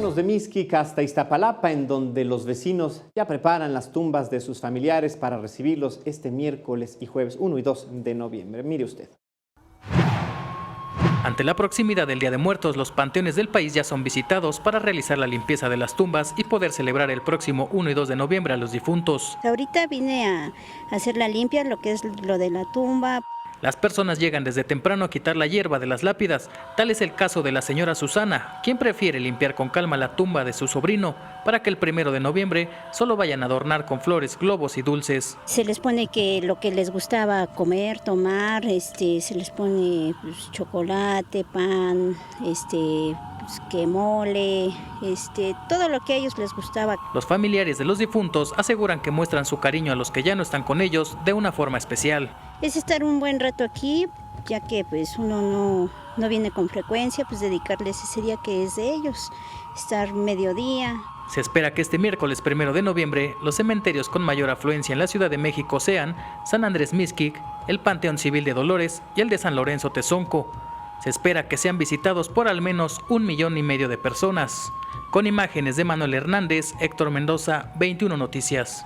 Vámonos de Mixquic hasta Iztapalapa, en donde los vecinos ya preparan las tumbas de sus familiares para recibirlos este miércoles y jueves 1 y 2 de noviembre. Mire usted. Ante la proximidad del Día de Muertos, los panteones del país ya son visitados para realizar la limpieza de las tumbas y poder celebrar el próximo 1 y 2 de noviembre a los difuntos. Ahorita vine a hacer la limpia, lo que es lo de la tumba. Las personas llegan desde temprano a quitar la hierba de las lápidas. Tal es el caso de la señora Susana, quien prefiere limpiar con calma la tumba de su sobrino para que el 1 de noviembre solo vayan a adornar con flores, globos y dulces. Se les pone que lo que les gustaba comer, tomar, se les pone pues, chocolate, pan, que mole, todo lo que a ellos les gustaba. Los familiares de los difuntos aseguran que muestran su cariño a los que ya no están con ellos de una forma especial. Es estar un buen rato aquí, ya que pues uno no viene con frecuencia, pues dedicarles ese día que es de ellos, estar mediodía. Se espera que este miércoles 1 de noviembre los cementerios con mayor afluencia en la Ciudad de México sean San Andrés Mixquic, el Panteón Civil de Dolores y el de San Lorenzo Tezonco. Se espera que sean visitados por al menos 1,5 millones de personas. Con imágenes de Manuel Hernández, Héctor Mendoza, 21 Noticias.